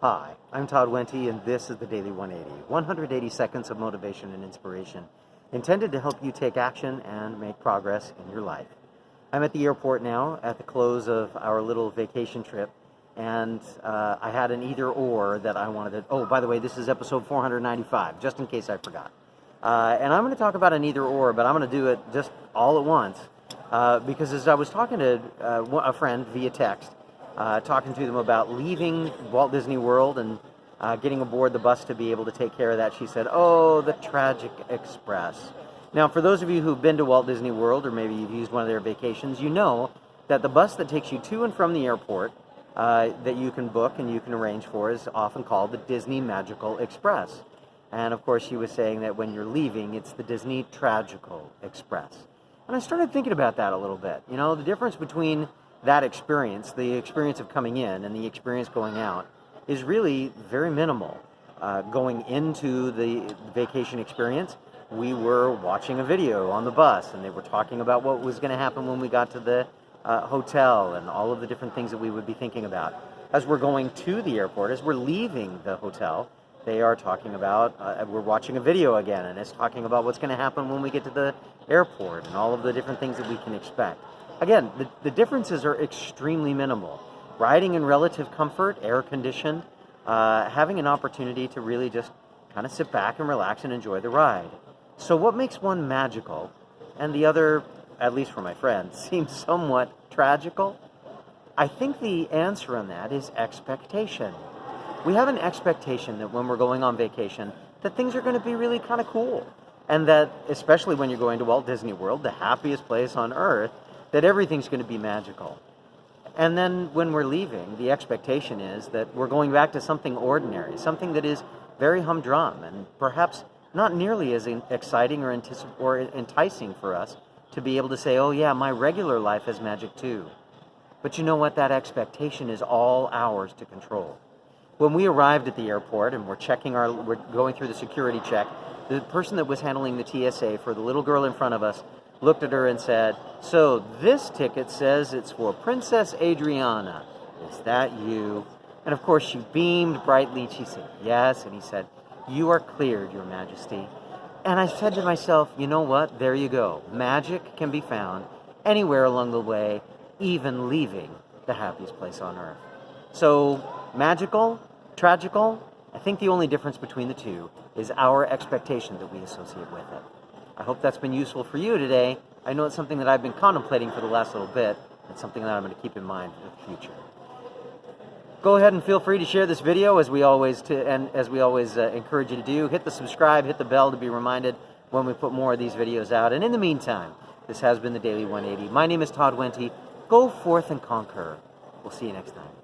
Hi, I'm Todd Wente, and this is the Daily 180. 180 seconds of motivation and inspiration intended to help you take action and make progress in your life. I'm at the airport now at the close of our little vacation trip, and I had an either or that I wanted to... Oh, by the way, this is episode 495, just in case I forgot. And I'm going to talk about an either or, but I'm going to do it just all at once because as I was talking to a friend via text, talking to them about leaving Walt Disney World and getting aboard the bus to be able to take care of that, she said, "Oh, the Tragic Express." Now, for those of you who've been to Walt Disney World, or maybe you've used one of their vacations, you know that the bus that takes you to and from the airport that you can book and you can arrange for is often called the Disney Magical Express. And of course, she was saying that when you're leaving, it's the Disney Tragical Express. And I started thinking about that a little bit. You know, the difference between that experience, the experience of coming in and the experience going out, is really very minimal. Going into the vacation experience, we were watching a video on the bus, and they were talking about what was going to happen when we got to the hotel and all of the different things that we would be thinking about. As we're going to the airport, as we're leaving the hotel, they are talking about, we're watching a video again, and it's talking about what's going to happen when we get to the airport and all of the different things that we can expect. Again, the differences are extremely minimal. Riding in relative comfort, air-conditioned, having an opportunity to really just kind of sit back and relax and enjoy the ride. So what makes one magical and the other, at least for my friends, seems somewhat tragical? I think the answer on that is expectation. We have an expectation that when we're going on vacation, that things are going to be really kind of cool. And that, especially when you're going to Walt Disney World, the happiest place on earth, that everything's going to be magical. And then when we're leaving, the expectation is that we're going back to something ordinary, something that is very humdrum and perhaps not nearly as exciting or enticing for us to be able to say, oh yeah, my regular life has magic too. But you know what? That expectation is all ours to control. When we arrived at the airport and we're going through the security check, the person that was handling the TSA for the little girl in front of us looked at her and said, "So this ticket says it's for Princess Adriana. Is that you?" And of course she beamed brightly. She said, "Yes." And he said, "You are cleared, Your Majesty." And I said to myself, you know what? There you go. Magic can be found anywhere along the way, even leaving the happiest place on earth. So magical, tragical, I think the only difference between the two is our expectation that we associate with it. I hope that's been useful for you today. I know it's something that I've been contemplating for the last little bit. It's something that I'm going to keep in mind for the future. Go ahead and feel free to share this video as we always encourage you to do. Hit the subscribe, hit the bell to be reminded when we put more of these videos out. And in the meantime, this has been the Daily 180. My name is Todd Wente. Go forth and conquer. We'll see you next time.